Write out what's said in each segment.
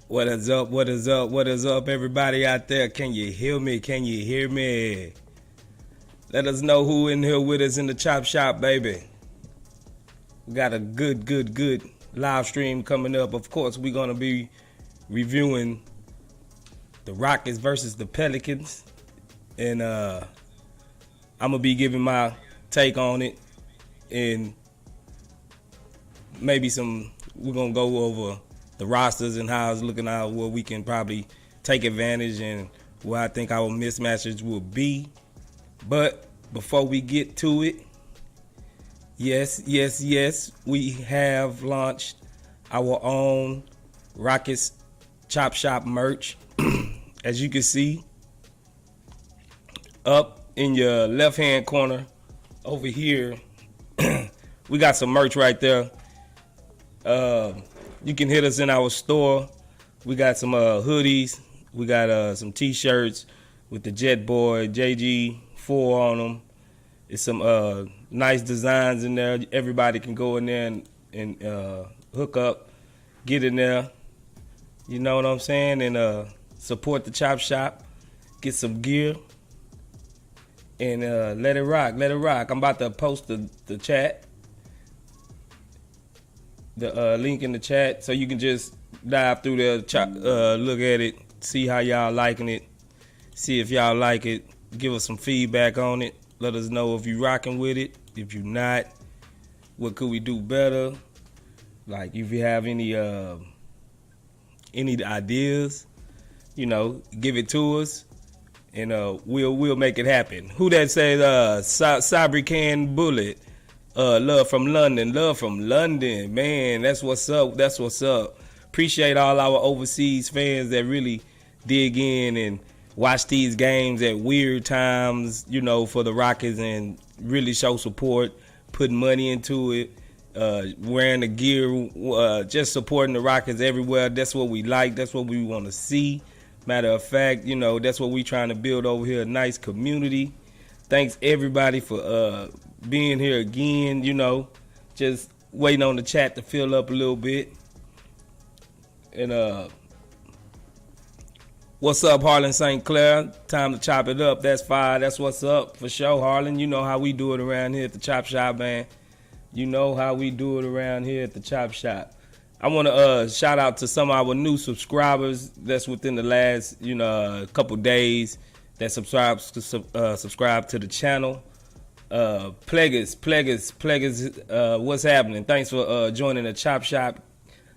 What is up? What is up? What is up, everybody out there? Can you hear me? Can you hear me? Let us know who in here with us in the chop shop, baby. We got a good live stream coming up. Of course, we're going to be reviewing the Rockets versus the Pelicans. And I'm going to be giving my take on it. And maybe we're going to go over the rosters and how it's looking out, where we can probably take advantage and where I think our mismatches will be. But before we get to it, yes, we have launched our own Rockets Chop Shop merch. As you can see, up in your left-hand corner over here, we got some merch right there. You can hit us in our store. We got some hoodies. We got some T-shirts with the Jet Boy JG4 on them. It's some nice designs in there. Everybody can go in there and hook up, get in there. You know what I'm saying? And support the Chop Shop. Get some gear. And let it rock. Let it rock. I'm about to post the chat. The link in the chat, so you can just dive through there, look at it, see how y'all liking it, see if y'all like it, give us some feedback on it, let us know if you rocking with it, if you not, what could we do better, like if you have any ideas, you know, give it to us, and we'll make it happen. Who that says Cybercan Bullet? Love from London, man. That's what's up. Appreciate all our overseas fans that really dig in and watch these games at weird times, you know, for the Rockets and really show support, putting money into it, wearing the gear, just supporting the Rockets everywhere. That's what we like. That's what we want to see. Matter of fact, you know, that's what we trying to build over here, a nice community. Thanks everybody for being here again, you know, just waiting on the chat to fill up a little bit. And what's up, Harlan St. Clair? Time to chop it up. That's fine. That's what's up for sure, Harlan. You know how we do it around here at the Chop Shop, man. You know how we do it around here at the Chop Shop. I want to shout out to some of our new subscribers that's within the last, you know, couple days that subscribe to the channel. Plaguers, what's happening? Thanks for joining the Chop Shop.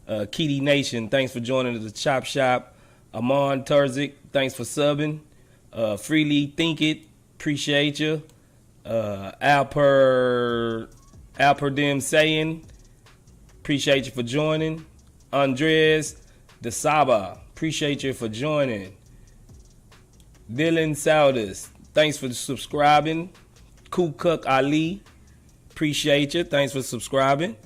Kitty Nation, thanks for joining the Chop Shop. Amon Turzik, thanks for subbing. Freely Think It, appreciate you. Alper Dim saying, appreciate you for joining. Andres Desaba, appreciate you for joining. Dylan Saldas, thanks for subscribing. Kukuk Ali, appreciate you. Thanks for subscribing.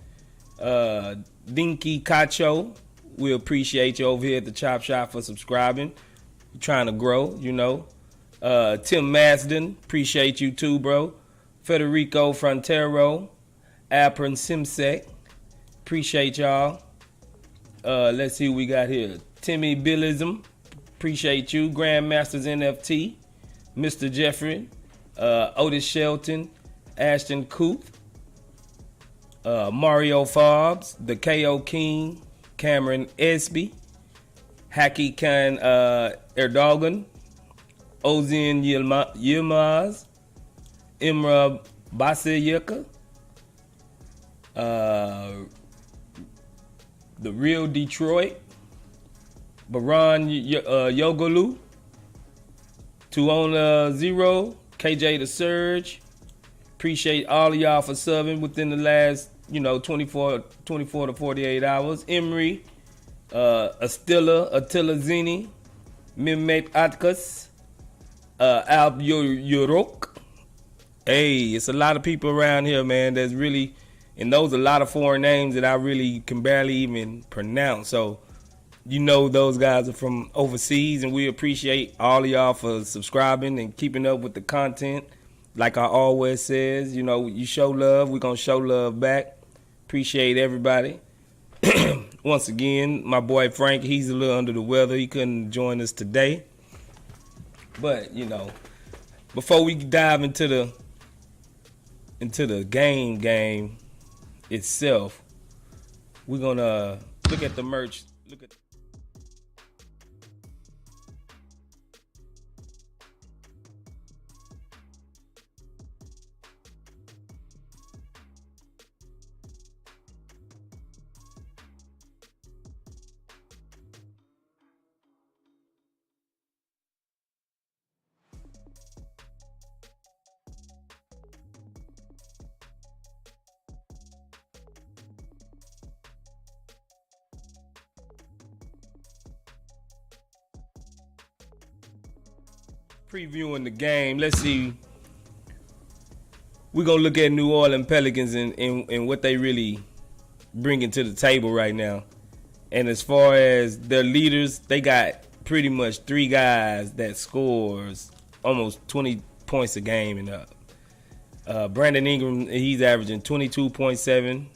Dinky Cacho, we appreciate you over here at the Chop Shop for subscribing. You're trying to grow, you know. Tim Masden, appreciate you too, bro. Federico Frontero, Alpern Simsek, appreciate y'all. Let's see who we got here. Timmy Billism, appreciate you. Grandmasters NFT, Mr. Jeffrey. Otis Shelton, Ashton Coop, Mario Fobbs, the KO King, Cameron Esby, Haki Khan Erdogan, Ozin Yilmaz, Imra Basayeka, The Real Detroit, Baron Yogolu, Tuona Zero, KJ the Surge, appreciate all of y'all for subbing within the last, you know, 24 to 48 hours. Emery, Attila Zini, Mehmet Atkas, Alp Yorok. Hey, it's a lot of people around here, man, that's really, and those are a lot of foreign names that I really can barely even pronounce. So, you know, those guys are from overseas, and we appreciate all of y'all for subscribing and keeping up with the content. Like I always says, you know, you show love, we're going to show love back. Appreciate everybody. once again, my boy Frank, he's a little under the weather. He couldn't join us today. But, before we dive into the game itself, we're gonna look at the merch. Look at previewing the game. Let's see. We're gonna look at New Orleans Pelicans and what they really bringing to the table right now. And as far as their leaders, they got pretty much 3 guys that scores almost 20 points a game and up. Brandon Ingram, he's averaging 22.7.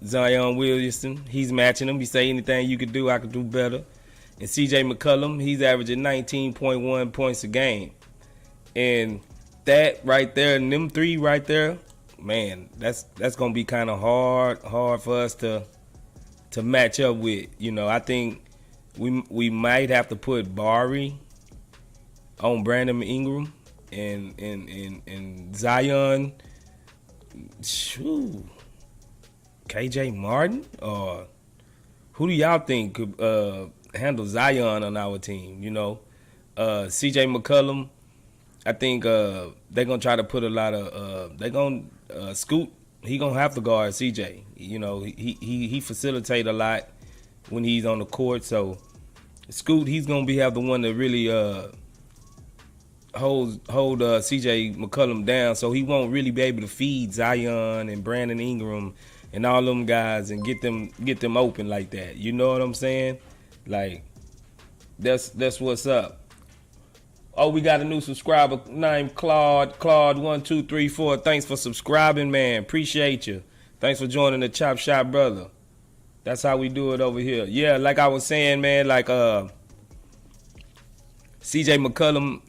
Zion Williamson, he's matching him. He say anything you could do, I could do better. And C.J. McCollum, he's averaging 19.1 points a game. And that right there, and them 3 right there, man, that's gonna be kind of hard for us to match up with. I think we might have to put Barry on Brandon Ingram and Zion. Shoo, KJ Martin, or who do y'all think could handle Zion on our team? CJ McCollum, I think they're gonna try to put a lot of they're gonna Scoot. He gonna have to guard CJ. He facilitate a lot when he's on the court. So Scoot, he's gonna have the one that really hold CJ McCollum down, so he won't really be able to feed Zion and Brandon Ingram and all them guys and get them open like that. You know what I'm saying? Like, that's what's up. Oh, we got a new subscriber named Claude. Claude1234. Thanks for subscribing, man. Appreciate you. Thanks for joining the Chop Shop, brother. That's how we do it over here. Yeah, like I was saying, man, like CJ McCollum,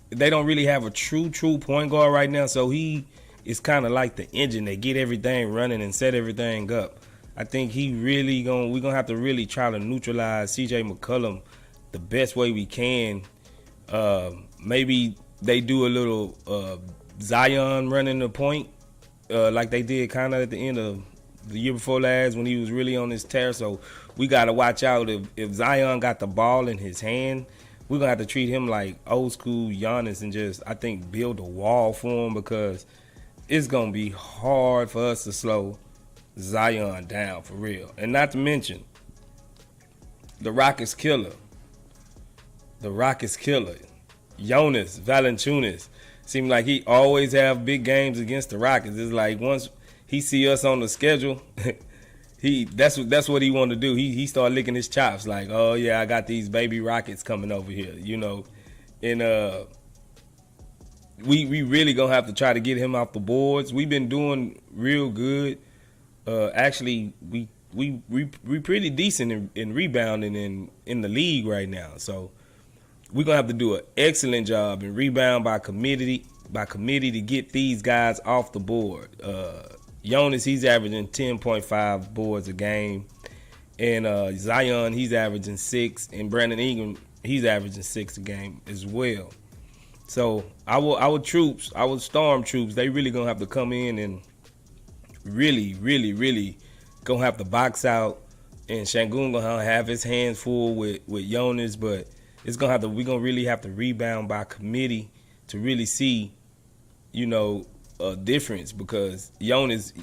they don't really have a true point guard right now, so he is kind of like the engine that get everything running and set everything up. I think we're gonna have to really try to neutralize CJ McCollum the best way we can. Maybe they do a little Zion running the point like they did kind of at the end of the year before last when he was really on his tear. So we got to watch out if Zion got the ball in his hand. We're going to have to treat him like old school Giannis and just, I think, build a wall for him, because it's going to be hard for us to slow Zion down for real. And not to mention, the Rockets killer. Jonas Valanciunas. Seems like he always have big games against the Rockets. It's like once he see us on the schedule, that's what he want to do. He start licking his chops like, oh yeah, I got these baby Rockets coming over here, And we really gonna have to try to get him off the boards. We've been doing real good. Actually, we pretty decent in rebounding in the league right now. So we're going to have to do an excellent job in rebound by committee to get these guys off the board. Jonas, he's averaging 10.5 boards a game. And Zion, he's averaging 6. And Brandon Ingram, he's averaging 6 a game as well. So our troops, our storm troops, they really going to have to come in and really, really, really going to have to box out. And Şengün going to have his hands full with Jonas, but we're gonna really have to rebound by committee to really see, a difference, because Jonas,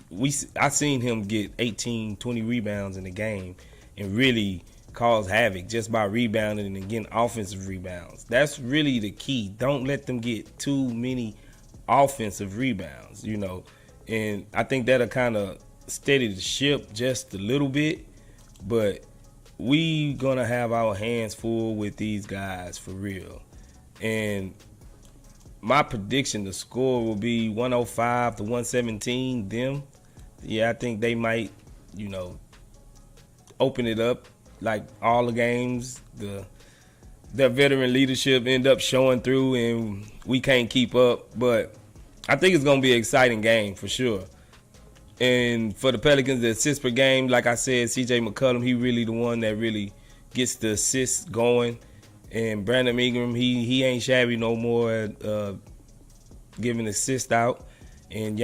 I seen him get 18, 20 rebounds in the game and really cause havoc just by rebounding and getting offensive rebounds. That's really the key. Don't let them get too many offensive rebounds, And I think that'll kind of steady the ship just a little bit, but we gonna have our hands full with these guys for real. And my prediction, the score will be 105 to 117. Them, yeah, I think they might, open it up like all the games. Their veteran leadership end up showing through, and we can't keep up. But I think it's gonna be an exciting game for sure. And for the Pelicans, the assist per game, like I said, C.J. McCollum, he really the one that really gets the assists going. And Brandon Ingram, he ain't shabby no more giving assists out. And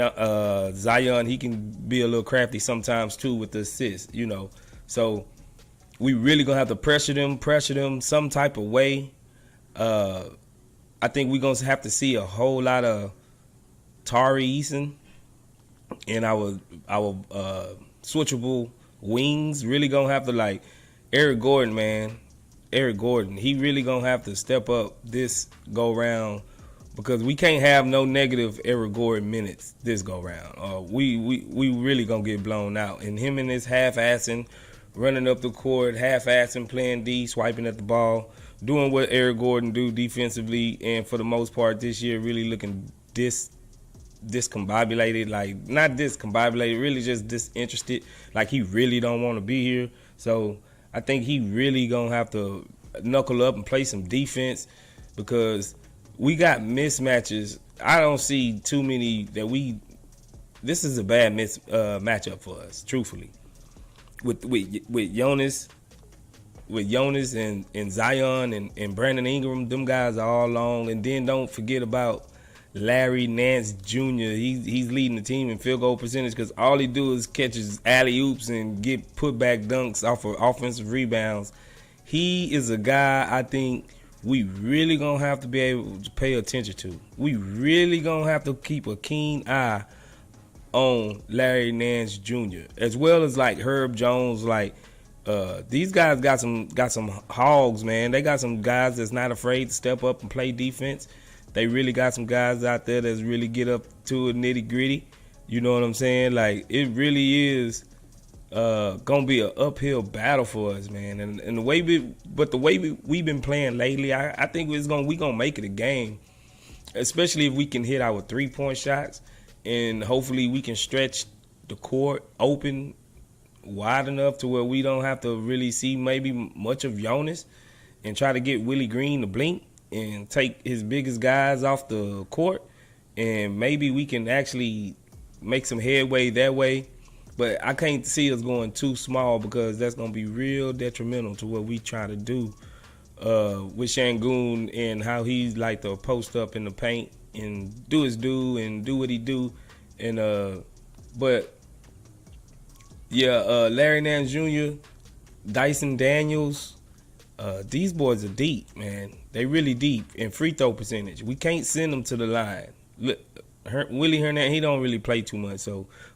Zion, he can be a little crafty sometimes too with the assists, you know. So we really gonna have to pressure them some type of way. I think we're gonna have to see a whole lot of Tari Eason and our switchable wings. Really gonna have to, like, Eric Gordon, man. Eric Gordon, he really gonna have to step up this go round, because we can't have no negative Eric Gordon minutes this go round. We really gonna get blown out. And him and his half-assing, running up the court, half-assing, playing D, swiping at the ball, doing what Eric Gordon do defensively, and for the most part this year really looking discombobulated, like not discombobulated, really just disinterested, like he really don't want to be here. So I think he really gonna have to knuckle up and play some defense, because we got mismatches. I don't see too many that this is a bad matchup for us, truthfully. With Jonas and Zion and Brandon Ingram, them guys are all long. And then don't forget about Larry Nance Jr. He's leading the team in field goal percentage, because all he do is catches alley-oops and get put-back dunks off of offensive rebounds. He is a guy I think we really going to have to be able to pay attention to. We really going to have to keep a keen eye on Larry Nance Jr., as well as like Herb Jones. Like these guys got some hogs, man. They got some guys that's not afraid to step up and play defense. They really got some guys out there that's really get up to a nitty gritty. You know what I'm saying? Like, it really is gonna be an uphill battle for us, man. And the way we've been playing lately, I think we gonna make it a game, especially if we can hit our 3-point shots, and hopefully we can stretch the court open wide enough to where we don't have to really see maybe much of Jonas, and try to get Willie Green to blink and take his biggest guys off the court, and maybe we can actually make some headway that way. But I can't see us going too small, because that's going to be real detrimental to what we try to do with Şengün, and how he's like to post up in the paint and do his and do what he do. And Larry Nance Jr., Dyson Daniels, these boys are deep, man. They really deep in free throw percentage. We can't send them to the line. Look, Willie Hernandez, he don't really play too much,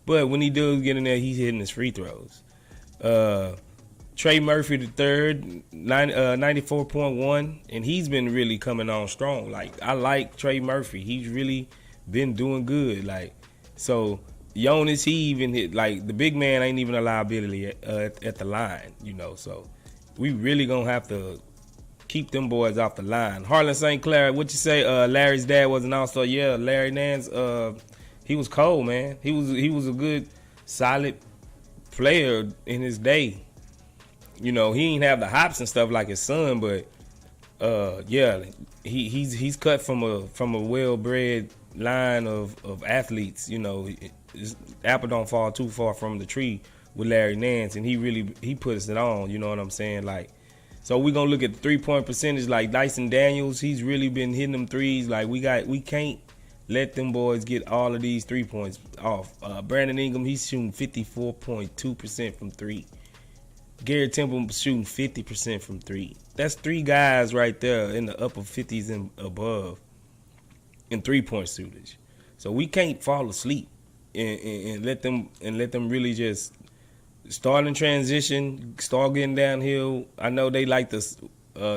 but when he does get in there, he's hitting his free throws. Trey Murphy the third, 94.1, and he's been really coming on strong. Like, I like Trey Murphy. He's really been doing good. Like, so Jonas, he even hit, like, the big man ain't even a liability at the line, you know. So we really gonna have to keep them boys off the line. Harlan St. Clair, what you say? Larry's dad was an all-star. Yeah, Larry Nance, he was cold, man. He was a good, solid player in his day. You know, he ain't have the hops and stuff like his son, but he's cut from a well-bred line of athletes. You know, his apple don't fall too far from the tree with Larry Nance, and he puts it on. You know what I'm saying? Like, so we're gonna look at the 3-point percentage. Like Dyson Daniels, he's really been hitting them threes. Like, we can't let them boys get all of these 3 points off. Brandon Ingram, he's shooting 54.2% from three. Garrett Temple shooting 50% from three. That's three guys right there in the upper 50s and above in 3-point shootage. So we can't fall asleep and let them really just start in transition, start getting downhill. I know they like to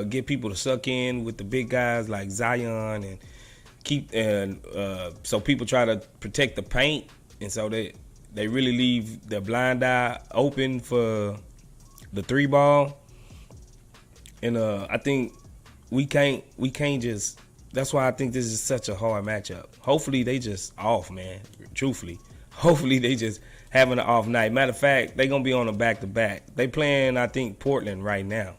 get people to suck in with the big guys like Zion, and so people try to protect the paint, and so they really leave their blind eye open for the 3-ball. And I think we can't just. That's why I think this is such a hard matchup. Hopefully they just off, man. Truthfully, hopefully they just having an off night. Matter of fact, they're gonna be on a back-to-back. They playing, I think, Portland right now.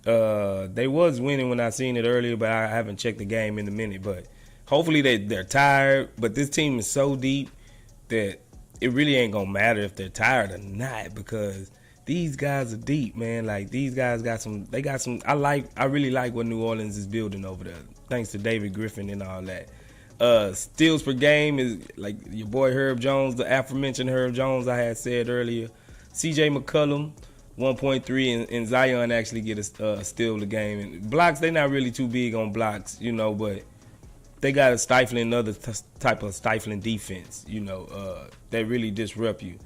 They was winning when I seen it earlier, but I haven't checked the game in a minute. But hopefully they're tired. But this team is so deep that it really ain't gonna matter if they're tired or not, because these guys are deep, man. Like, these guys got some. They got some. I really like what New Orleans is building over there, thanks to David Griffin and all that. Steals per game is like your boy Herb Jones, the aforementioned Herb Jones I had said earlier. C.J. McCollum, 1.3, and Zion actually get a steal a game. And blocks, they're not really too big on blocks, but they got a stifling, other type of stifling defense, that really disrupt you.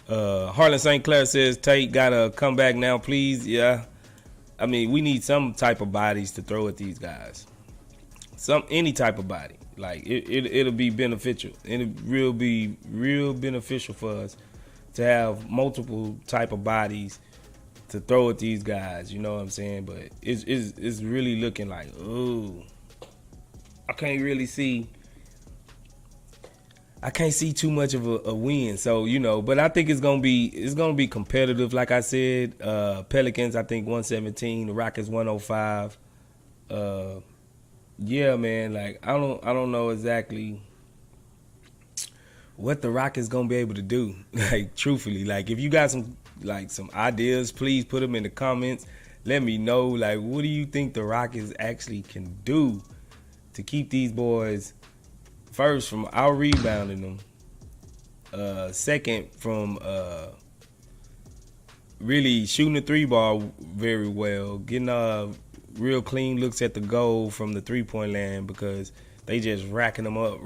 Harlan St. Clair says, Tate gotta come back now, please. Yeah. I mean, we need some type of bodies to throw at these guys. Any type of body. Like, it'll be beneficial. It'll be real beneficial for us to have multiple type of bodies to throw at these guys. You know what I'm saying? But it's really looking like, ooh, I can't see too much of a win. So, but I think it's gonna be competitive. Like I said, Pelicans, I think 117, the Rockets 105. Yeah, man, like I don't know exactly what the Rockets gonna be able to do. Like, truthfully, like, if you got some ideas, please put them in the comments. Let me know, like, what do you think the Rockets actually can do to keep these boys, first, from out rebounding them, second, from really shooting the three ball very well, getting real clean looks at the goal from the 3-point land, because they just racking them up,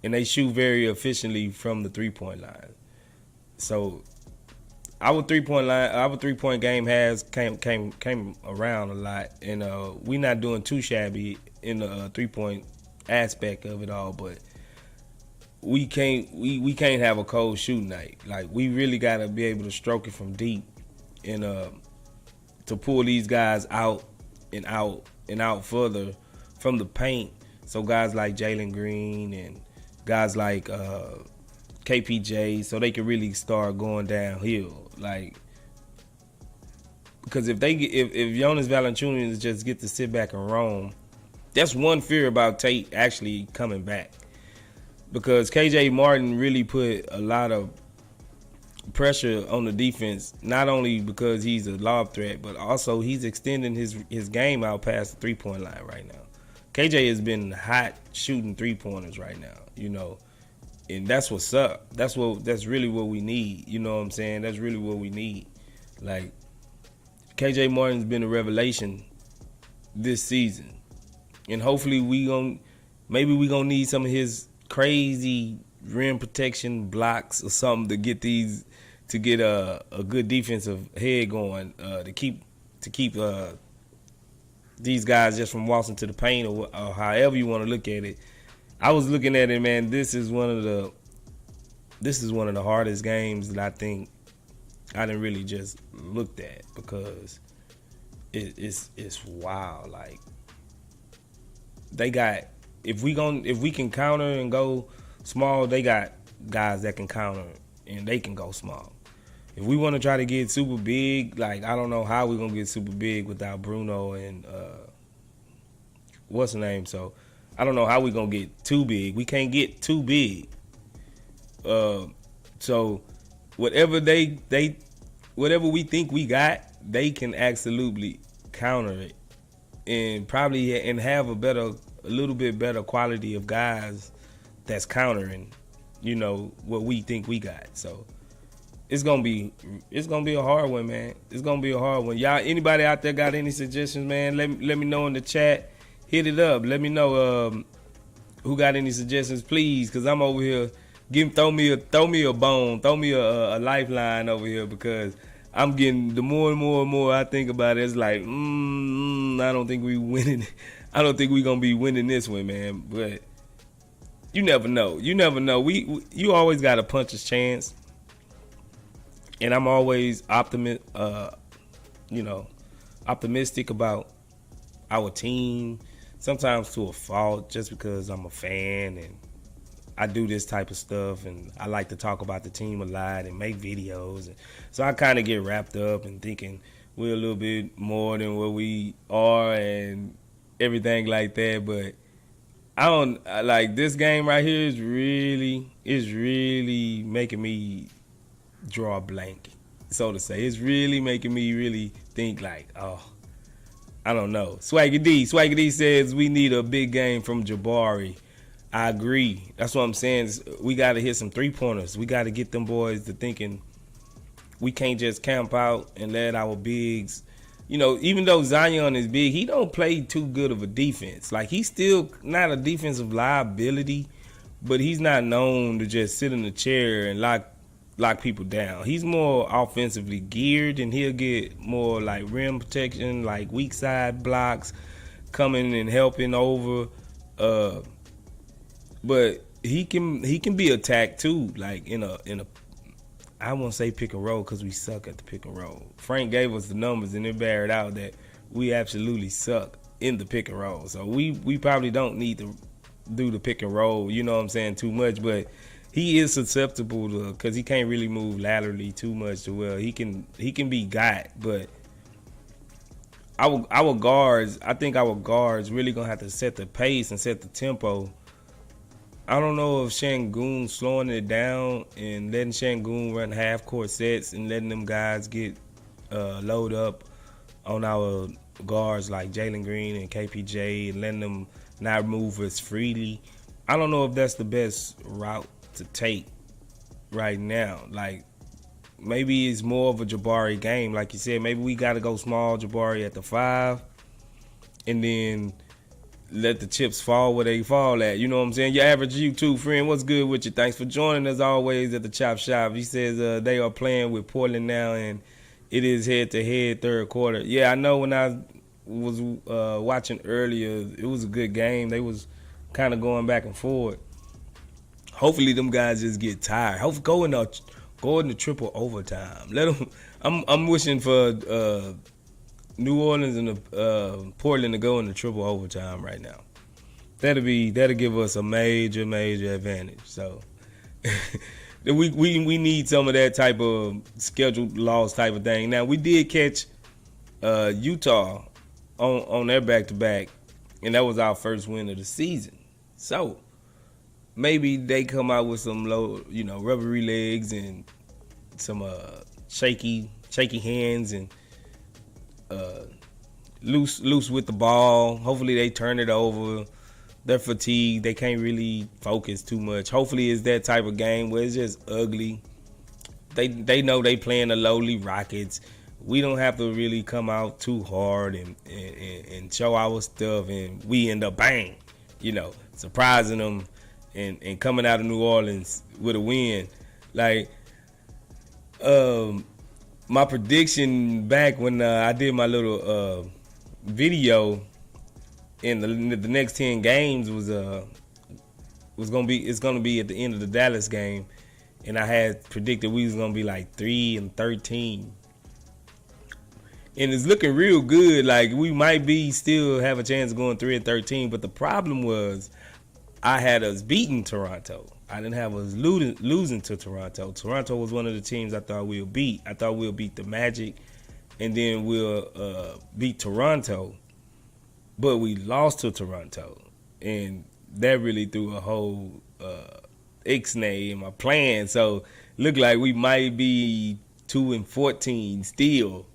and they shoot very efficiently from the 3-point line. So our 3-point game has came around a lot, and we not doing too shabby in the 3-point aspect of it all, but we can't have a cold shooting night. Like, we really gotta be able to stroke it from deep, and to pull these guys out and out further from the paint. So guys like Jalen Green and guys like KPJ, so they can really start going downhill. Like, because if Jonas Valanciunas just get to sit back and roam, that's one fear about Tate actually coming back. Because KJ Martin really put a lot of pressure on the defense, not only because he's a lob threat, but also he's extending his game out past the 3-point line right now. KJ has been hot shooting 3-pointers right now, and that's what's up. That's really what we need. You know what I'm saying? That's really what we need. Like, KJ Martin's been a revelation this season, and hopefully we gonna need some of his crazy rim protection blocks or something to get a good defensive head going, to keep these guys just from waltzing to the paint, or however you want to look at it. I was looking at it, man. This is one of the hardest games that I think I didn't really just looked at, because it's wild. Like, they got, if we can counter and go small, they got guys that can counter and they can go small. If we want to try to get super big, like, I don't know how we're going to get super big without Bruno and what's the name? So I don't know how we're going to get too big. We can't get too big. So whatever whatever we think we got, they can absolutely counter it, and probably have a little bit better quality of guys that's countering, what we think we got. So it's gonna be a hard one, man. It's gonna be a hard one. Y'all, anybody out there got any suggestions, man? Let me know in the chat. Hit it up. Let me know who got any suggestions, please, because I'm over here. Throw me a bone, throw me a lifeline over here, because I'm getting, the more and more I think about it, it's like, I don't think we winning. I don't think we gonna be winning this one, man. But you never know. You always got a puncher's chance. And I'm always optimistic about our team. Sometimes to a fault, just because I'm a fan and I do this type of stuff, and I like to talk about the team a lot and make videos. And so I kind of get wrapped up in thinking we're a little bit more than what we are and everything like that. But I don't like this game right here is really making me draw a blank, so to say. It's really making me really think like, oh, I don't know. Swaggy D says we need a big game from Jabari. I agree. That's what I'm saying. We got to hit some 3-pointers. We got to get them boys to thinking we can't just camp out and let our bigs. Even though Zion is big, he don't play too good of a defense. Like, he's still not a defensive liability, but he's not known to just sit in the chair and lock people down. He's more offensively geared, and he'll get more like rim protection, like weak side blocks, coming and helping over. But he can be attacked too, like in a I won't say pick and roll because we suck at the pick and roll. Frank gave us the numbers and it bared out that we absolutely suck in the pick and roll. So we probably don't need to do the pick and roll, you know what I'm saying, too much. But he is susceptible to, because he can't really move laterally too much to where he can be got. But our guards, I think our guards really gonna have to set the pace and set the tempo. I don't know if Şengün slowing it down and letting Şengün run half-court sets and letting them guys get load up on our guards like Jalen Green and KPJ and letting them not move as freely. I don't know if that's the best route to take right now. Like, maybe it's more of a Jabari game. Like you said, maybe we got to go small Jabari at the 5 and then let the chips fall where they fall at. You know what I'm saying? Your average YouTube friend, what's good with you? Thanks for joining us always at the Chop Shop. He says they are playing with Portland now, and it is head-to-head third quarter. Yeah, I know when I was watching earlier, it was a good game. They was kind of going back and forth. Hopefully them guys just get tired. Hopefully go in the triple overtime. Let them. I'm wishing for New Orleans and Portland to go into triple overtime right now. That'll give us a major advantage. So we need some of that type of scheduled loss type of thing. Now we did catch Utah on their back-to-back, and that was our first win of the season. So maybe they come out with some low, rubbery legs and some shaky hands and loose with the ball. Hopefully they turn it over. They're fatigued. They can't really focus too much. Hopefully it's that type of game where it's just ugly. They know they playing the lowly Rockets. We don't have to really come out too hard and show our stuff, and we end up bang, surprising them and coming out of New Orleans with a win. Like, my prediction back when I did my little video in the next 10 games it's gonna be at the end of the Dallas game, and I had predicted we was gonna be like 3-13, and it's looking real good. Like, we might be still have a chance of going 3-13, but the problem was I had us beating Toronto. I didn't have us losing to Toronto. Toronto was one of the teams I thought we'll beat. I thought we'll beat the Magic, and then we'll beat Toronto. But we lost to Toronto, and that really threw a whole ixnay in my plan. So looked like we might be 2-14 still.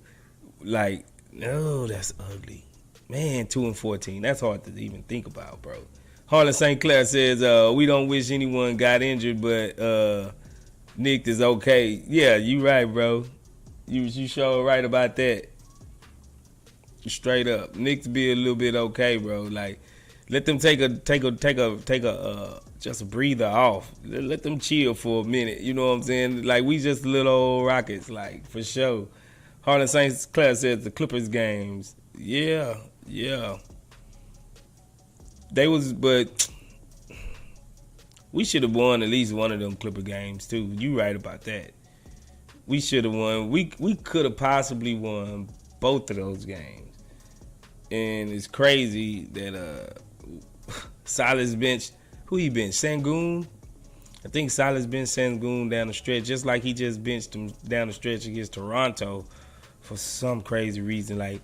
Like, no, that's ugly. Man, 2-14. That's hard to even think about, bro. Harlan St. Clair says, we don't wish anyone got injured, but Nick is okay. Yeah, you right, bro. You sure right about that. Straight up. Nick to be a little bit okay, bro. Like, let them take a just a breather off. Let them chill for a minute. You know what I'm saying? Like, we just little old Rockets, like, for sure. Harlan St. Clair says the Clippers games. Yeah. But we should have won at least one of them Clipper games too. You right about that. We should have won. We could have possibly won both of those games. And it's crazy that Silas benched. Who he benched? Şengün. I think Silas benched Sengun down the stretch, just like he just benched him down the stretch against Toronto for some crazy reason. Like,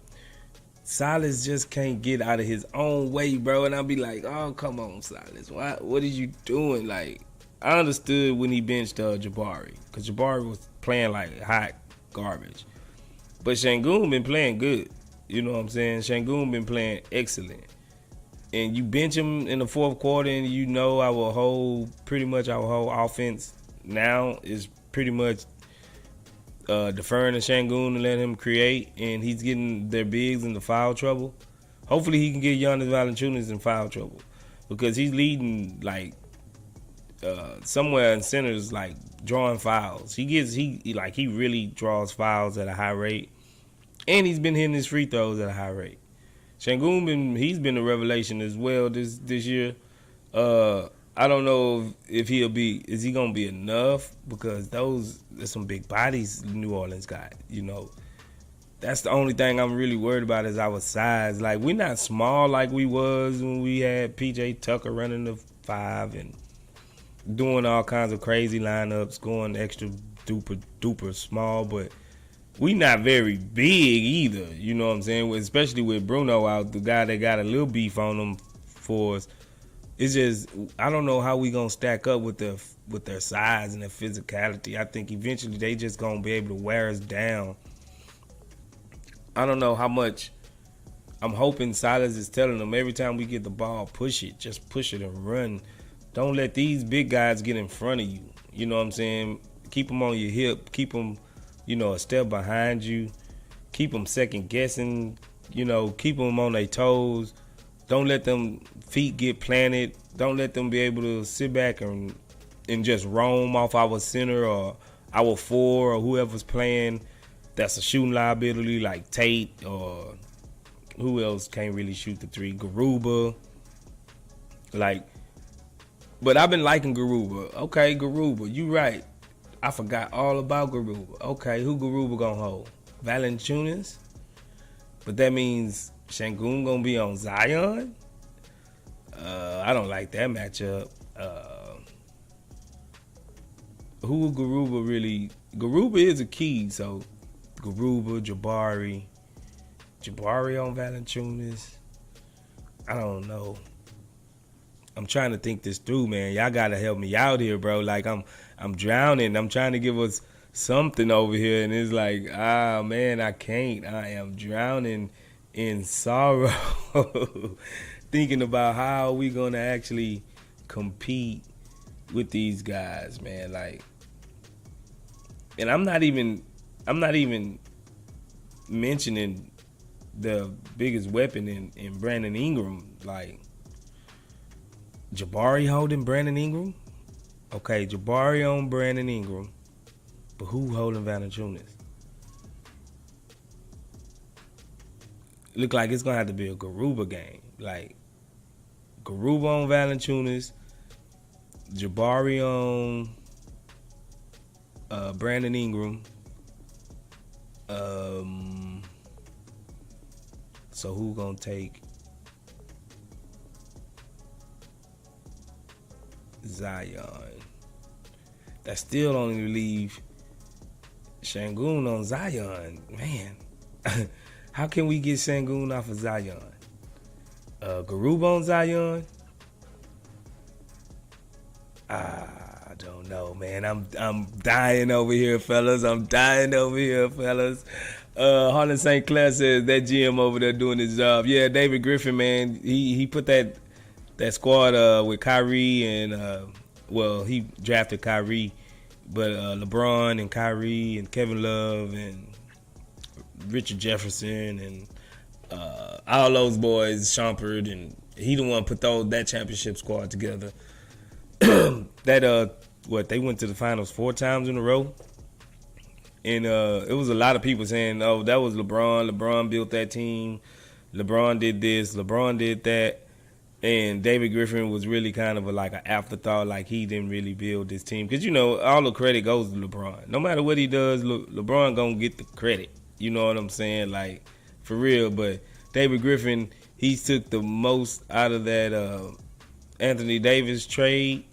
Silas just can't get out of his own way, bro. And I'll be like, oh, come on, Silas. What are you doing? Like, I understood when he benched Jabari, because Jabari was playing like hot garbage. But Sengun been playing good. You know what I'm saying? Sengun been playing excellent. And you bench him in the fourth quarter, and you know our whole offense now is pretty much deferring to Sengun and let him create, and he's getting their bigs into foul trouble. Hopefully he can get Giannis Valanciunas in foul trouble, because he's leading like somewhere in centers, like drawing fouls. He really draws fouls at a high rate, and he's been hitting his free throws at a high rate. Sengun he's been a revelation as well this year. I don't know if is he gonna be enough, because there's some big bodies New Orleans got. You know, that's the only thing I'm really worried about is our size. Like, we're not small like we was when we had PJ Tucker running the 5 and doing all kinds of crazy lineups, going extra duper small, but we not very big either, you know what I'm saying? Especially with Bruno out, the guy that got a little beef on him for us. It's just, I don't know how we gonna stack up with their size and their physicality. I think eventually they just gonna be able to wear us down. I don't know how much. I'm hoping Silas is telling them every time we get the ball, push it, just push it and run. Don't let these big guys get in front of you. You know what I'm saying? Keep them on your hip. Keep them, a step behind you. Keep them second guessing. Keep them on their toes. Don't let them feet get planted. Don't let them be able to sit back and just roam off our center or our 4 or whoever's playing. That's a shooting liability, like Tate, or who else can't really shoot the 3? Garuba. But I've been liking Garuba. Okay, Garuba, you right. I forgot all about Garuba. Okay, who Garuba gonna hold? Valanciunas? But that means Sengun gonna be on Zion? I don't like that matchup. Who will Garuba really? Garuba is a key, so Garuba, Jabari on Valanciunas. I don't know. I'm trying to think this through, man. Y'all gotta help me out here, bro. Like, I'm drowning. I'm trying to give us something over here, and it's like, man, I can't. I am drowning in sorrow, thinking about how we gonna actually compete with these guys, man. Like, and I'm not even mentioning the biggest weapon in Brandon Ingram. Like, Jabari holding Brandon Ingram? Okay, Jabari on Brandon Ingram. But who holding Valanciunas? Look like it's going to have to be a Garuba game. Like, Garuba on Valanciunas, Jabari on Brandon Ingram. So who going to take Zion? That still only leave Sengun on Zion. Man, how can we get Sengun off of Zion? Garuba on Zion? I don't know, man. I'm dying over here, fellas. Harlan St. Clair says that GM over there doing his job. Yeah, David Griffin, man. He put that squad with Kyrie and he drafted Kyrie, but LeBron and Kyrie and Kevin Love and Richard Jefferson and all those boys, Shumpert, and he the one put that championship squad together. They went to the finals 4 times in a row. And it was a lot of people saying, oh, that was LeBron. LeBron built that team. LeBron did this. LeBron did that. And David Griffin was really kind of like an afterthought, like he didn't really build this team. Because, all the credit goes to LeBron. No matter what he does, LeBron going to get the credit. You know what I'm saying? Like, for real. But David Griffin, he took the most out of that Anthony Davis trade.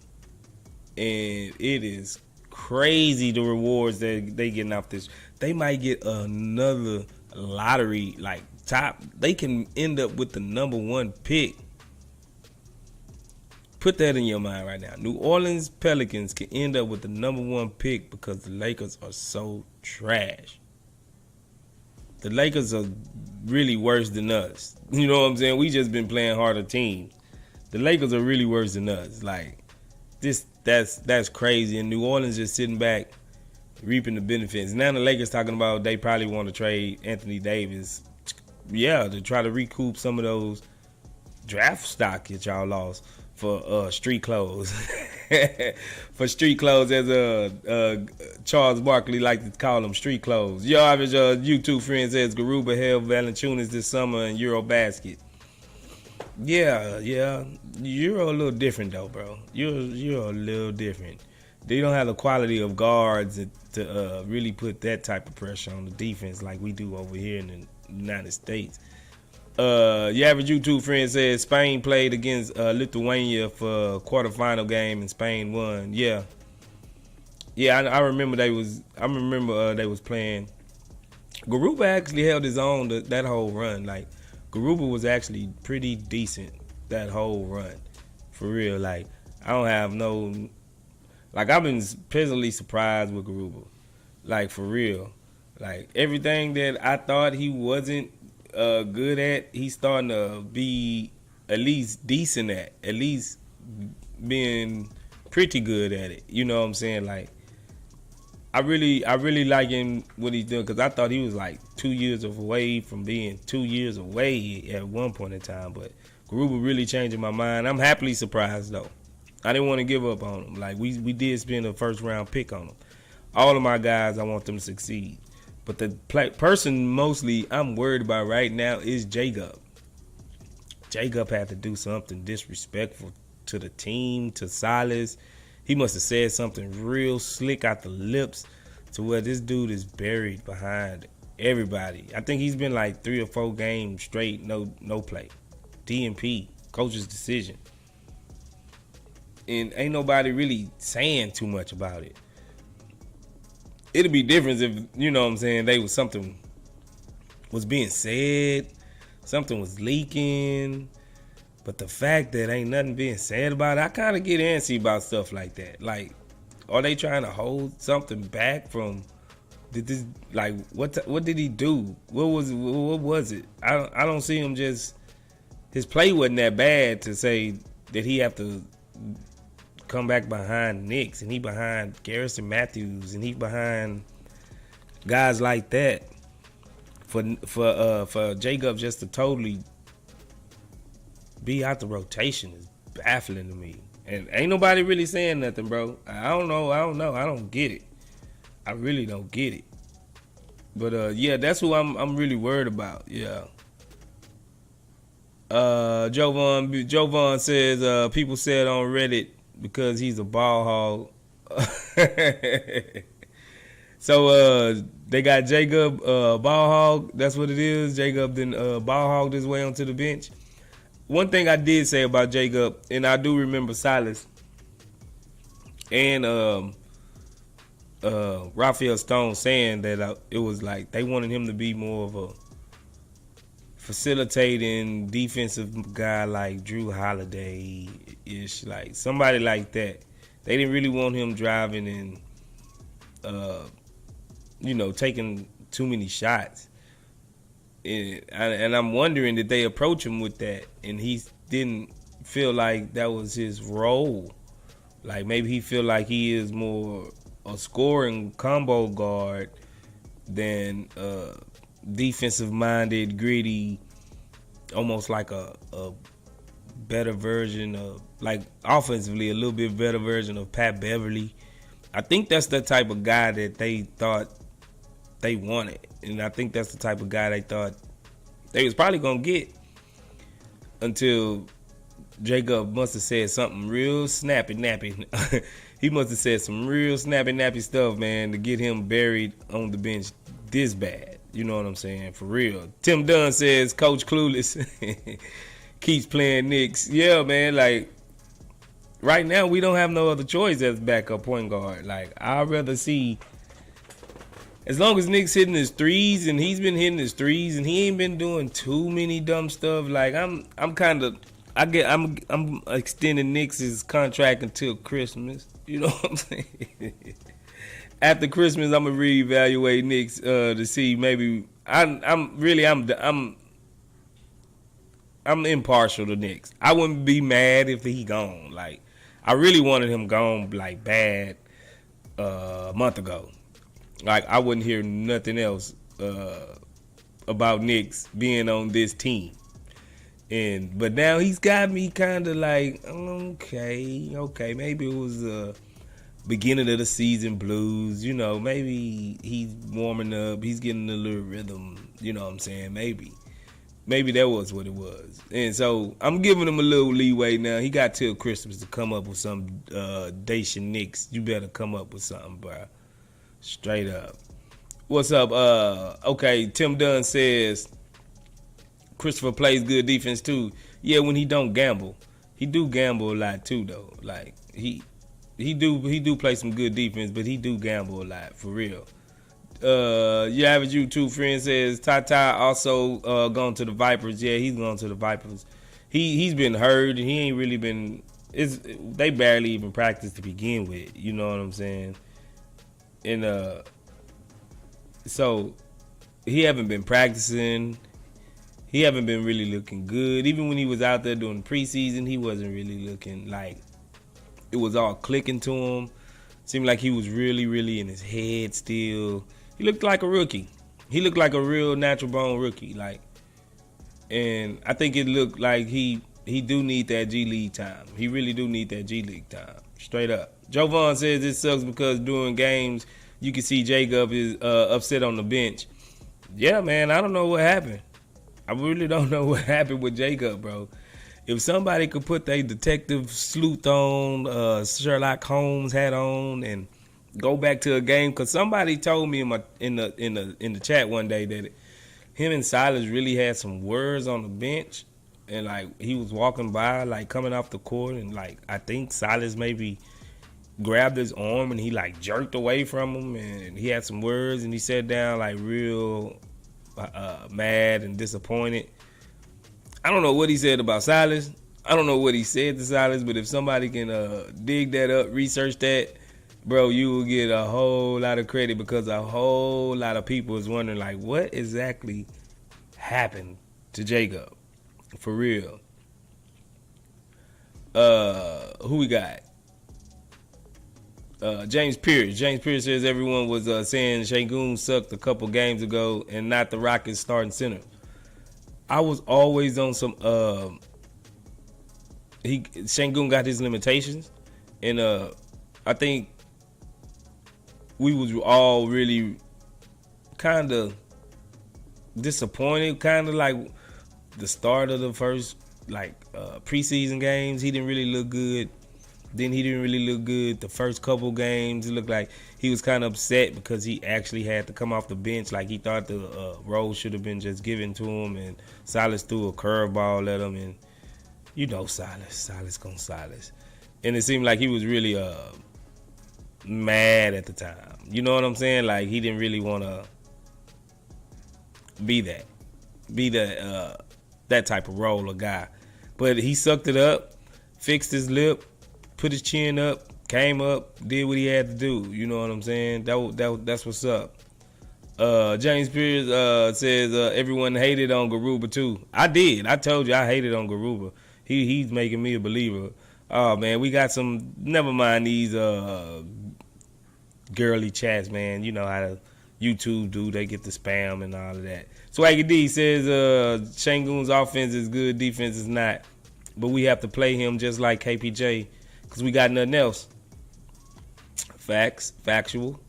and it is crazy the rewards that they getting off this. They might get another lottery like top. They can end up with the number 1 pick. Put that in your mind right now. New Orleans Pelicans can end up with the number 1 pick because the Lakers are so trash. The Lakers are really worse than us. You know what I'm saying? We just been playing harder teams. The Lakers are really worse than us. Like this, that's crazy. And New Orleans just sitting back, reaping the benefits. Now the Lakers talking about they probably want to trade Anthony Davis. Yeah, to try to recoup some of those draft stock that y'all lost for street clothes. For street clothes, as Charles Barkley like to call them, street clothes. Your average YouTube friend says Garuba held Valanciunas this summer in Eurobasket. Yeah, you're a little different though, bro. You're a little different. They don't have the quality of guards to really put that type of pressure on the defense like we do over here in the United States. Your average YouTube friend says Spain played against Lithuania for a quarterfinal game and Spain won. Yeah, I remember they was playing. Garuba actually held his own that whole run. Like Garuba was actually pretty decent that whole run, for real. Like I don't have no, like I've been pleasantly surprised with Garuba, like for real. Like everything that I thought he wasn't good at, he's starting to be at least decent at least being pretty good at it. You know what I'm saying? Like I really like him what he's doing, because I thought he was like 2 years away from being 2 years away at one point in time. But Garuba really changing my mind. I'm happily surprised though. I didn't want to give up on him. Like we did spend a first round pick on him. All of my guys, I want them to succeed. But the person mostly I'm worried about right now is Jacob. Jacob had to do something disrespectful to the team, to Silas. He must have said something real slick out the lips to where this dude is buried behind everybody. I think he's been like 3 or 4 games straight, no play. DNP, coach's decision. And ain't nobody really saying too much about it. It'd be different if, you know what I'm saying, something was being said, something was leaking. But the fact that ain't nothing being said about it, I kind of get antsy about stuff like that. Like, are they trying to hold something back from? What did he do? What was it? I don't see him just. His play wasn't that bad to say that he have to come back behind Knicks, and he behind Garrison Matthews, and he behind guys like that. For Jacob just to totally be out the rotation is baffling to me. And ain't nobody really saying nothing, bro. I don't know. I don't get it. I really don't get it. But yeah, that's who I'm really worried about. Yeah. Jovan says people said on Reddit because he's a ball hog. So they got Jacob ball hog. That's what it is. Jacob then ball hogged his way onto the bench. One thing I did say about Jacob, and I do remember Silas and Raphael Stone saying that it was like they wanted him to be more of a facilitating defensive guy like Drew Holiday-ish, like somebody like that. They didn't really want him driving and, taking too many shots. And I'm wondering, did they approach him with that and he didn't feel like that was his role? Like maybe he feel like he is more a scoring combo guard than defensive-minded, gritty, almost like a better version of, like offensively, a little bit better version of Pat Beverly. I think that's the type of guy that they thought they wanted. And I think that's the type of guy they thought they was probably going to get until Jacob must have said something real snappy-nappy. He must have said some real snappy-nappy stuff, man, to get him buried on the bench this bad. You know what I'm saying? For real. Tim Dunn says, Coach Clueless keeps playing Knicks. Yeah, man, like, right now we don't have no other choice as backup point guard. Like I'd rather see, as long as Nick's hitting his threes and he's been hitting his threes and he ain't been doing too many dumb stuff. Like I'm extending Nick's contract until Christmas. You know what I'm saying? After Christmas, I'm gonna reevaluate Nick's to see maybe I'm impartial to Knicks. I wouldn't be mad if he gone. Like I really wanted him gone like bad a month ago. Like I wouldn't hear nothing else about Knicks being on this team. But now he's got me kind of like okay, maybe it was beginning of the season blues. You know, maybe he's warming up, he's getting a little rhythm. You know what I'm saying? Maybe that was what it was. And so I'm giving him a little leeway now. He got till Christmas to come up with some Dacian Knicks. You better come up with something, bro. Straight up. What's up? Okay, Tim Dunn says Christopher plays good defense too. Yeah, when he don't gamble. He do gamble a lot too though. Like he do play some good defense, but he do gamble a lot, for real. Your average YouTube friend says Tata also gone to the Vipers. Yeah, he's gone to the Vipers. He's been hurt and he ain't really been. They barely even practice to begin with. You know what I'm saying? And so he haven't been practicing. He haven't been really looking good. Even when he was out there doing preseason, he wasn't really looking like it was all clicking to him. Seemed like he was really, really in his head still. He looked like a rookie. He looked like a real natural born rookie. Like, and I think it looked like he do need that G League time. He really do need that G League time. Straight up. Joe Vaughn says this sucks because during games you can see Jacob is upset on the bench. Yeah, man, I don't know what happened. I really don't know what happened with Jacob, bro. If somebody could put their detective sleuth on, Sherlock Holmes hat on, and go back to a game, because somebody told me in the chat one day that him and Silas really had some words on the bench, and like he was walking by, like coming off the court, and like I think Silas maybe grabbed his arm and he like jerked away from him, and he had some words, and he sat down like real mad and disappointed. I don't know what he said about Silas. I don't know what he said to Silas, but if somebody can dig that up, research that, bro, you will get a whole lot of credit, because a whole lot of people is wondering, like, what exactly happened to Jacob? For real. Who we got? James Pierce. James Pierce says everyone was saying Şengün sucked a couple games ago and not the Rockets starting center. I was always on some Şengün got his limitations, and I think we was all really kind of disappointed, kind of like the start of the first preseason games. He didn't really look good. Then he didn't really look good the first couple games. It looked like he was kind of upset because he actually had to come off the bench. Like he thought the role should have been just given to him, and Silas threw a curveball at him, and you know Silas gonna Silas. And it seemed like he was really mad at the time. You know what I'm saying? Like he didn't really want to be that type of role or guy. But he sucked it up, fixed his lip, put his chin up, came up, did what he had to do. You know what I'm saying? That's what's up. James Pierce says everyone hated on Garuba too. I did. I told you I hated on Garuba. He's making me a believer. Oh man, we got some. Never mind these girly chats, man. You know how to YouTube do. They get the spam and all of that. Swaggy D says Şengün's offense is good, defense is not. But we have to play him just like KPJ because we got nothing else. Factual.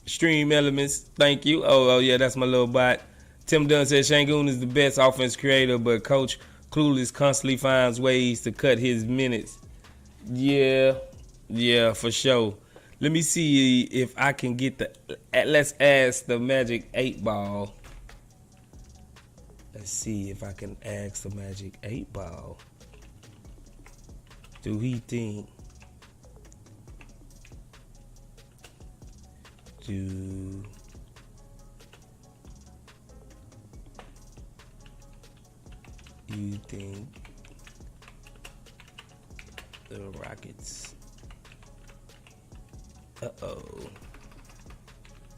Stream Elements, thank you. Oh yeah, that's my little bot. Tim Dunn says Şengün is the best offense creator, but Coach Clueless constantly finds ways to cut his minutes. Yeah, for sure. Let me see if I can get let's ask the Magic 8 Ball. Let's see if I can ask the Magic 8 Ball. Do he think? Do you think the Rockets? Uh-oh.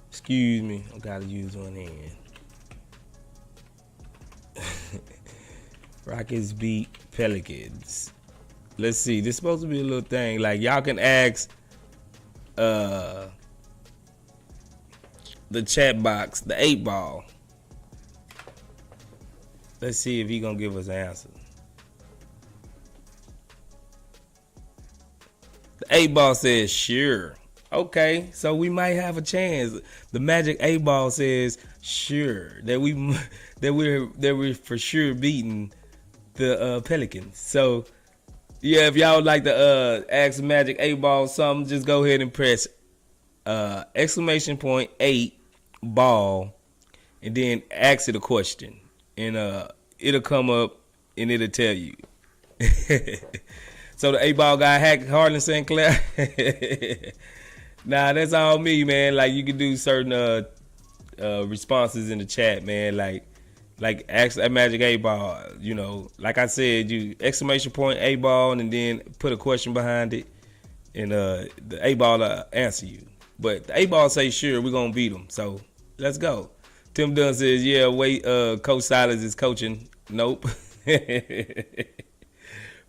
Excuse me, I gotta use one hand. Rockets beat Pelicans. Let's see. This is supposed to be a little thing. Like, y'all can ask the chat box, the 8-ball. Let's see if he gonna give us an answer. The 8-ball says sure. Okay, so we might have a chance. The Magic 8-ball says sure that we're for sure beating the Pelicans. So yeah, if y'all would like to ask the Magic 8-ball something, just go ahead and press exclamation point 8 ball and then ask it a question, and it'll come up and it'll tell you. So the 8-ball guy hacked Harlan St. Clair. Nah, that's all me, man. Like, you can do certain responses in the chat, man. Like ask that Magic 8-ball. You know, like I said, you exclamation point 8-ball and then put a question behind it, and the 8-ball will answer you. But the 8-ball say sure, we're gonna beat them. So let's go. Tim Dunn says, yeah, wait, Coach Silas is coaching. Nope.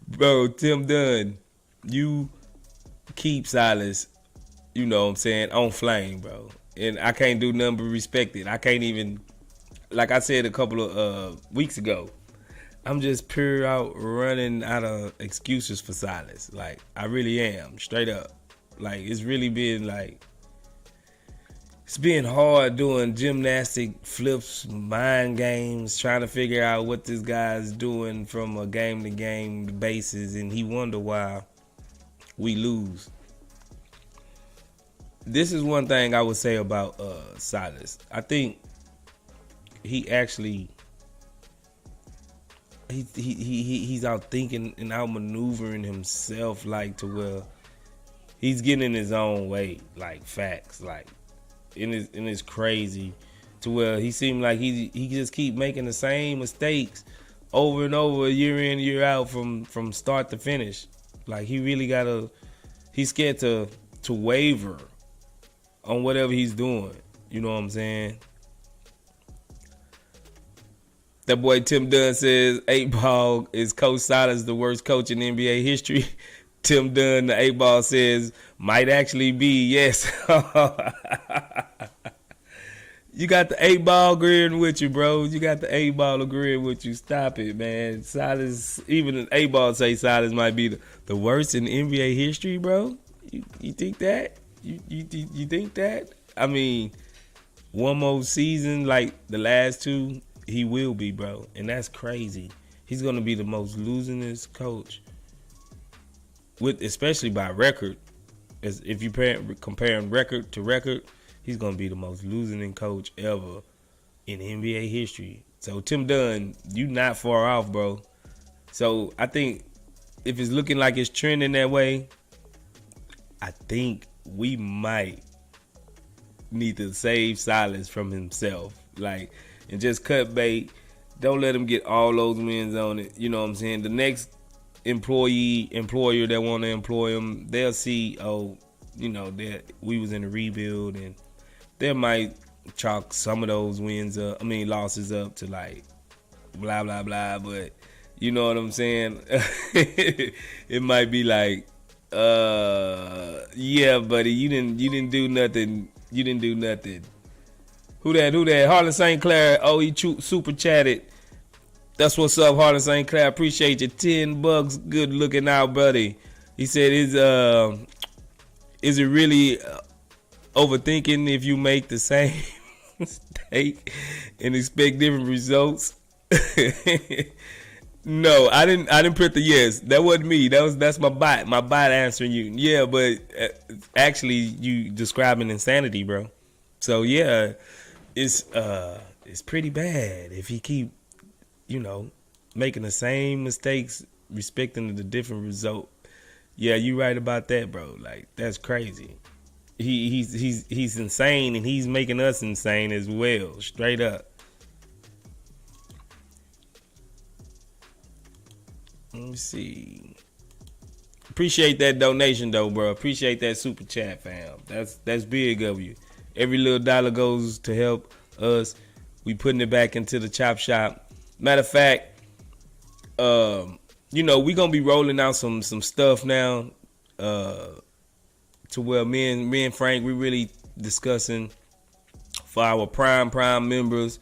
Bro, Tim Dunn, you keep Silas, you know what I'm saying, on flame, bro. And I can't do nothing but respect it. I can't even, like I said a couple of weeks ago, I'm just pure out running out of excuses for Silas. Like, I really am, straight up. Like, it's really been like, it's been hard doing gymnastic flips, mind games, trying to figure out what this guy's doing from a game-to-game basis, and he wonder why we lose. This is one thing I would say about Silas. I think he actually he's out thinking and out maneuvering himself, like, to where he's getting in his own way, like, facts, like. And it's crazy to where he seemed like he just keep making the same mistakes over and over, year in, year out, from start to finish. Like, he really he's scared to waver on whatever he's doing. You know what I'm saying? That boy Tim Dunn says 8-ball is Coach Silas the worst coach in NBA history. Tim Dunn, the 8-ball says, might actually be, yes. You got the 8-ball agreeing with you, bro. You got the 8-ball agreeing with you. Stop it, man. Silas, even the 8-ball say Silas might be the worst in NBA history, bro. You think that? You think that? I mean, one more season like the last two, he will be, bro. And that's crazy. He's going to be the most losingest coach, especially by record. As if you comparing record to record, he's gonna be the most losing coach ever in NBA history. So Tim Dunn, you not far off, bro. So I think if it's looking like it's trending that way, I think we might need to save Silas from himself, like, and just cut bait. Don't let him get all those wins on it. You know what I'm saying? The next employer that want to employ him, they'll see, oh, you know, that we was in a rebuild, and they might chalk some of those losses up to, like, blah blah blah. But you know what I'm saying? It might be like, yeah, buddy, you didn't do nothing. You didn't do nothing. Who that? Harlan St. Clair. Oh, he super chatted. That's what's up, Harlan St. Clair. Appreciate you. $10. Good looking out, buddy. He said, is it really overthinking if you make the same mistake and expect different results? No, I didn't put the yes. That wasn't me. That's my bot. My bot answering you. Yeah, but actually you describing insanity, bro. So yeah, it's pretty bad if he keep, you know, making the same mistakes, respecting the different result. Yeah, you right about that, bro. Like, that's crazy. He's insane, and he's making us insane as well. Straight up. Let me see. Appreciate that donation though, bro. Appreciate that super chat, fam. That's big of you. Every little dollar goes to help us. We putting it back into the chop shop. Matter of fact, we gonna be rolling out some stuff now. To where me and Frank, we really discussing for our prime members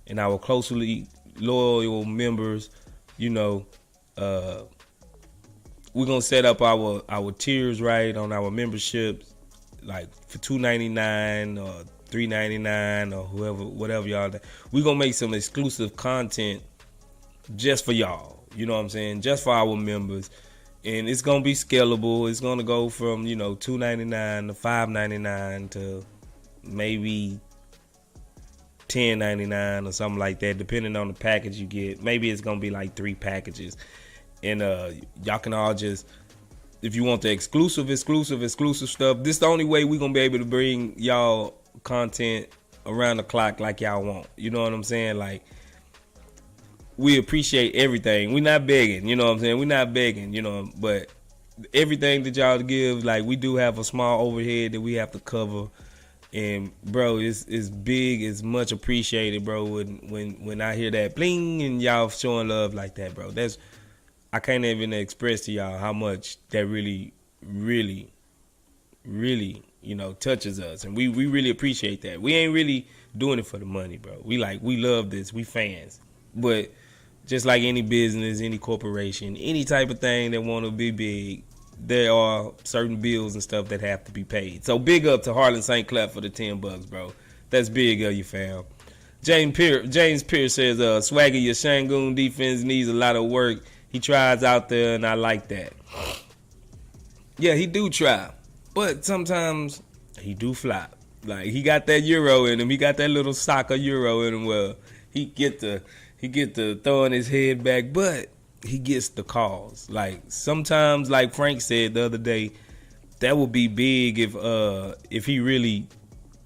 and our closely loyal members. We're gonna set up our tiers right on our memberships, like for $2.99 or $3.99 or whatever y'all. We're gonna make some exclusive content just for y'all. You know what I'm saying? Just for our members. And it's gonna be scalable. It's gonna go from $2.99 to $5.99 to maybe $10.99 or something like that, depending on the package you get. Maybe it's gonna be like 3 packages, and y'all can all just, if you want the exclusive stuff. This is the only way we're gonna be able to bring y'all content around the clock like y'all want. You know what I'm saying? Like, we appreciate everything. We're not begging, you know what I'm saying? We're not begging, but everything that y'all give, like, we do have a small overhead that we have to cover. And bro, it's big, it's much appreciated, bro. When I hear that bling and y'all showing love like that, bro. I can't even express to y'all how much that really, really, really, touches us. And we really appreciate that. We ain't really doing it for the money, bro. We love this. We fans. But just like any business, any corporation, any type of thing that want to be big, there are certain bills and stuff that have to be paid. So big up to Harlan St. Clair for the $10, bro. That's big of you, fam. James Pierce says, Swagger, your Shangoon defense needs a lot of work. He tries out there, and I like that. Yeah, he do try. But sometimes he do flop. Like, he got that Euro in him. He got that little soccer Euro in him. Well, he get to throwing his head back, but he gets the calls. Like, sometimes, like Frank said the other day, that would be big if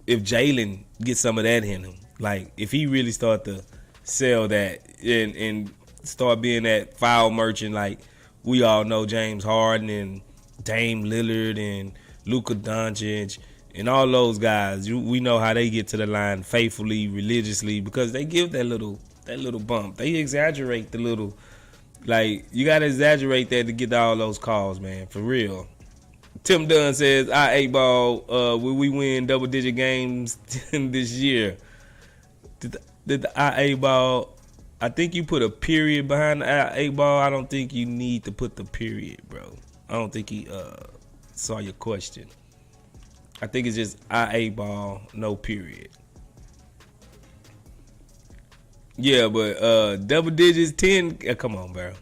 Jalen gets some of that in him. Like, if he really start to sell that and start being that foul merchant, like we all know James Harden and Dame Lillard and Luka Doncic and all those guys. We know how they get to the line faithfully, religiously, because they give that little bump. They exaggerate the little, like, you gotta exaggerate that to get all those calls, man, for real. Tim Dunn says, I 8-ball, will we win double-digit games this year? Did the I 8-ball, I think you put a period behind the I 8-ball. I don't think you need to put the period, bro. I don't think he saw your question. I think it's just I 8-ball, no period. Yeah, but double digits, 10, come on, bro.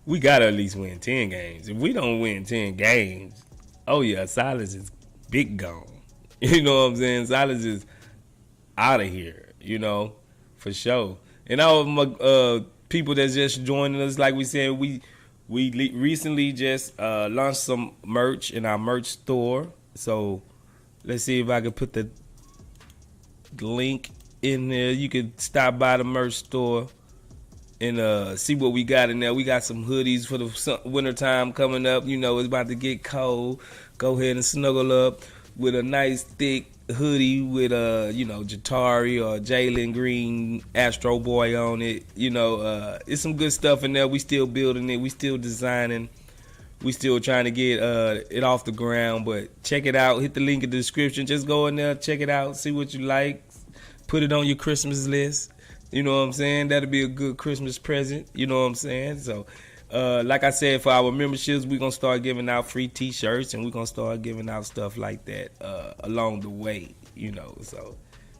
We gotta at least win 10 games. If we don't win 10 games, oh yeah, Silas is big gone. You know what I'm saying? Silas is out of here, for sure. And all my people that's just joining us, like we said, we recently just launched some merch in our merch store. So let's see if I can put the link in there. You can stop by the merch store and see what we got in there. We got some hoodies for the wintertime coming up. It's about to get cold. Go ahead and snuggle up with a nice thick hoodie with Jatari or Jalen Green Astro Boy on it. It's some good stuff in there. We still building it. We still designing. We still trying to get it off the ground. But check it out. Hit the link in the description. Just go in there, check it out, see what you like. Put it on your Christmas list. You know what I'm saying? That'll be a good Christmas present. You know what I'm saying? So, like I said, for our memberships, we're going to start giving out free T-shirts, and we're going to start giving out stuff like that along the way, So,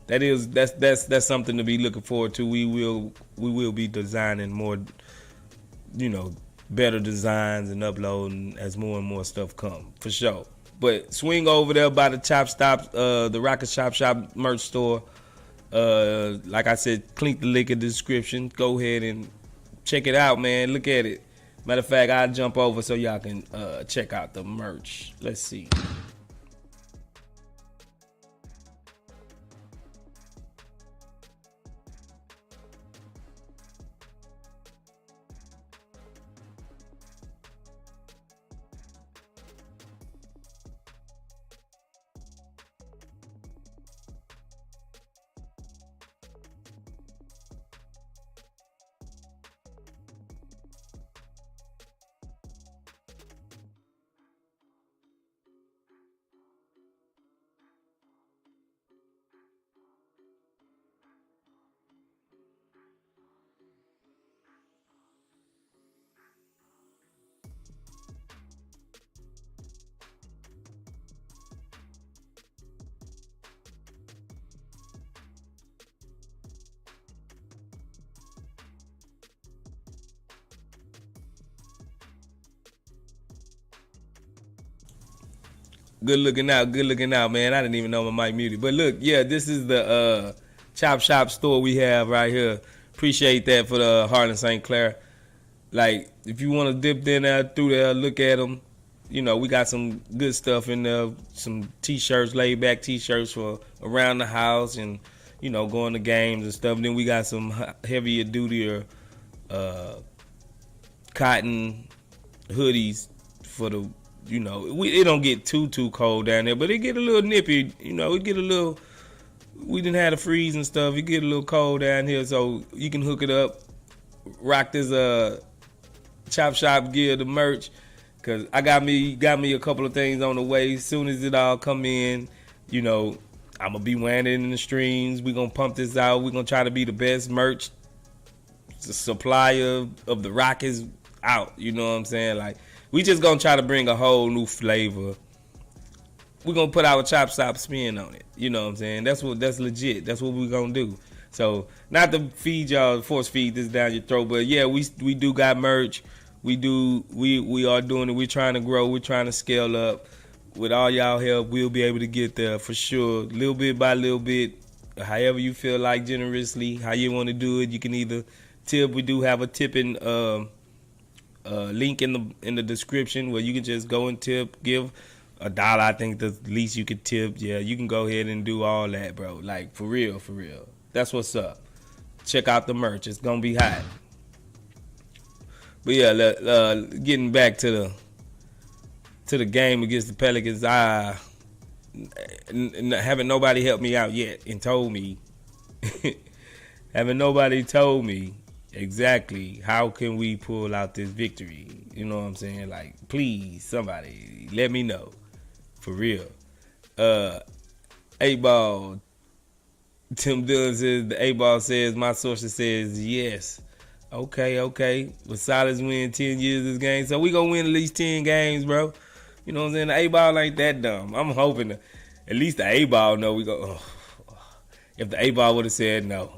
that's something to be looking forward to. We will be designing more, better designs and uploading as more and more stuff come, for sure. But swing over there by the Chop Stop, the Rocket Shop merch store. Like I said, click the link in the description. Go ahead and check it out, man. Look at it. Matter of fact, I'll jump over so y'all can check out the merch. Let's see. Good looking out, man. I didn't even know my mic muted. But look, yeah, this is the Chop Shop store we have right here. Appreciate that for the Harlan St. Clair. Like, if you want to dip in there, through there, look at them. You know, we got some good stuff in there. Some T-shirts, laid back T-shirts for around the house and, you know, going to games and stuff. Then we got some heavier duty cotton hoodies for the, you know, it don't get too cold down there, but it get a little nippy. You know, it get a little. We didn't have a freeze and stuff. It get a little cold down here, so you can hook it up, rock this Chop Shop gear, the merch, cause I got me a couple of things on the way. As soon as it all come in, you know, I'm gonna be wearing it in the streams. We gonna pump this out. We gonna try to be the best merch supplier of the Rockets out. You know what I'm saying? Like, we just gonna try to bring a whole new flavor. We're gonna put our Chop Shop spin on it. You know what I'm saying? That's legit. That's what we're gonna do. So, not to feed y'all, force feed this down your throat, but yeah, we do got merch. We are doing it. We're trying to grow. We're trying to scale up. With all y'all help, we'll be able to get there for sure. Little bit by little bit, however you feel like, generously, how you want to do it. You can either tip. We do have a tipping link in the description where you can just go and tip, give $1. I think the least you could tip. Yeah, you can go ahead and do all that, bro. Like, for real. That's what's up. Check out the merch. It's gonna be hot. But yeah, getting back to the game against the Pelicans, haven't nobody helped me out yet and told me. Haven't nobody told me exactly how can we pull out this victory. You know what I'm saying? Like, please, somebody, let me know. For real. 8-Ball. Tim Dunn says, the 8-Ball says, my sources says yes. Okay. With Silas win 10 years this game. So we gonna win at least 10 games, bro. You know what I'm saying? The 8-Ball ain't that dumb. I'm hoping at least the 8-Ball know we go. Oh. If the 8-Ball would have said no,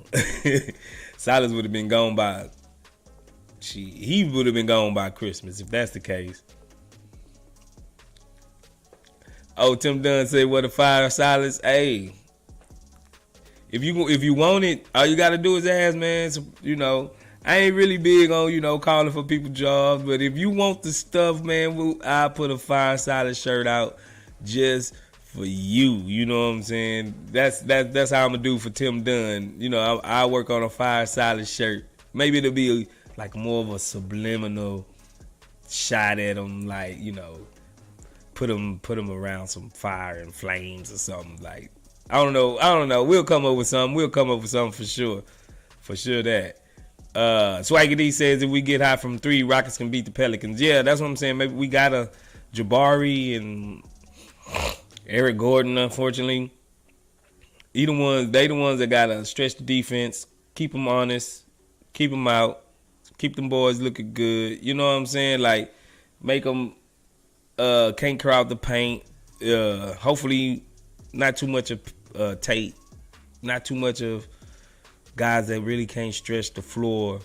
Silas would have been gone by. He would have been gone by Christmas if that's the case. Oh, Tim Dunn said, "What a fire, Silas." Hey, if you want it, all you gotta do is ask, man. So, you know, I ain't really big on, you know, calling for people jobs, but if you want the stuff, man, I'll put a Fire Silas shirt out just for you. You know what I'm saying? That's how I'm gonna do for Tim Dunn. You know, I work on a Fire Silas shirt. Maybe it'll be like more of a subliminal shot at him, like, you know, put him around some fire and flames or something. Like, I don't know. We'll come up with something. For sure. For sure that. Swaggy D says if we get high from 3, Rockets can beat the Pelicans. Yeah, that's what I'm saying. Maybe we got a Jabari and Eric Gordon, unfortunately. They the ones that got to stretch the defense, keep them honest, keep them out, keep them boys looking good. You know what I'm saying? Like, make them can't crowd the paint. Hopefully not too much of Tate, not too much of guys that really can't stretch the floor,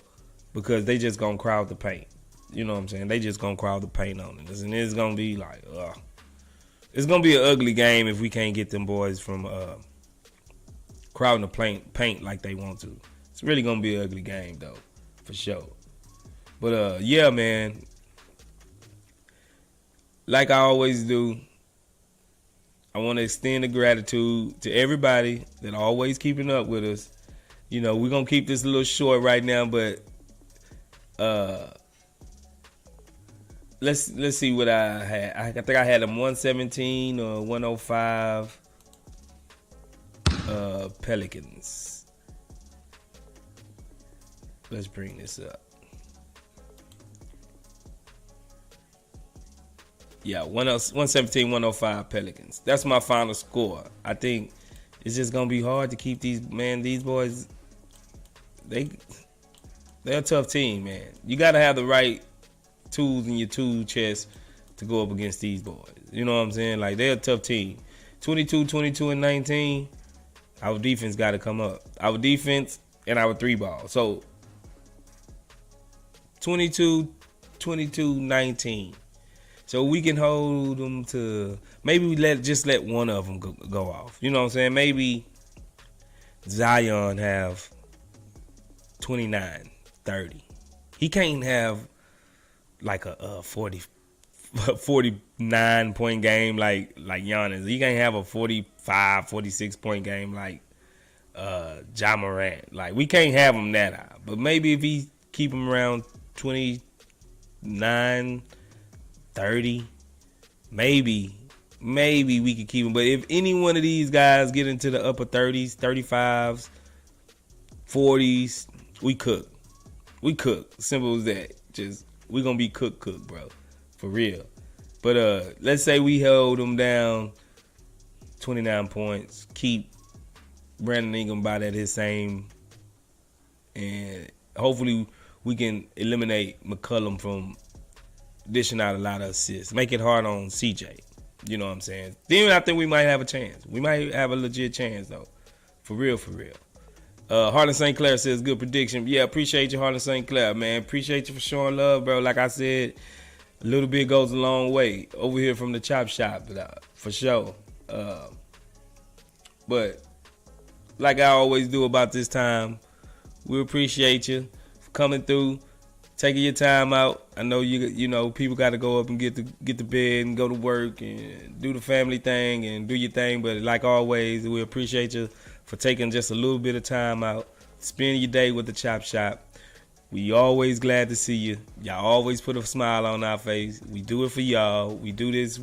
because they just gonna crowd the paint. You know what I'm saying? They just gonna crowd the paint on it, and it's gonna be like, it's gonna be an ugly game if we can't get them boys from crowding the paint like they want to. It's really gonna be an ugly game though, for sure. But yeah, man, like I always do, I want to extend the gratitude to everybody that always keeping up with us. You know, we're going to keep this a little short right now, but let's see what I had. I think I had them 117 or 105 Pelicans. Let's bring this up. Yeah, 117, 105 Pelicans. That's my final score. I think it's just gonna be hard to keep these boys. They're a tough team, man. You gotta have the right tools in your tool chest to go up against these boys. You know what I'm saying? Like, they're a tough team. 22, 22, and 19. Our defense got to come up. Our defense and our three ball. So 22, 22, 19. So we can hold them to, maybe we let one of them go off. You know what I'm saying? Maybe Zion have 29, 30. He can't have like a 49 point game like Giannis. He can't have a 45, 46 point game like Ja Morant. Like, we can't have him that high. But maybe if he keep him around 29, 30, maybe we could keep him. But if any one of these guys get into the upper 30s, 35s, 40s, we cook. We cook. Simple as that. Just, we gonna be cook, bro. For real. But let's say we held them down 29 points. Keep Brandon Ingram about at his same. And hopefully we can eliminate McCollum from dishing out a lot of assists. Make it hard on CJ. You know what I'm saying? Then I think we might have a chance. We might have a legit chance, though. For real, for real. Harlan St. Clair says, good prediction. Yeah, appreciate you, Harlan St. Clair, man. Appreciate you for showing love, bro. Like I said, a little bit goes a long way over here from the chop shop, for sure. But like I always do about this time, we appreciate you for coming through, taking your time out. I know you know people got to go up and get to bed and go to work and do the family thing and do your thing. But like always, we appreciate you for taking just a little bit of time out, spending your day with the chop shop. We always glad to see you. Y'all always put a smile on our face. We do it for y'all. We do this.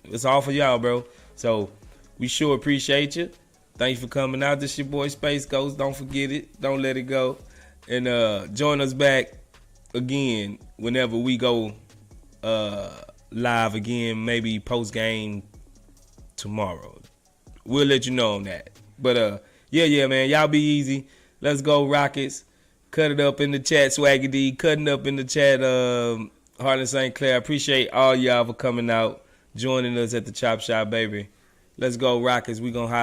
It's all for y'all, bro. So we sure appreciate you. Thanks for coming out. This your boy Space Ghost. Don't forget it. Don't let it go. And join us back again whenever we go live again, maybe post game tomorrow. We'll let you know on that. But yeah, man, y'all be easy. Let's go Rockets. Cut it up in the chat, Swaggy D. Cutting up in the chat, Harlan St. Clair. Appreciate all y'all for coming out, joining us at the Chop Shop, baby. Let's go Rockets. We gonna holler.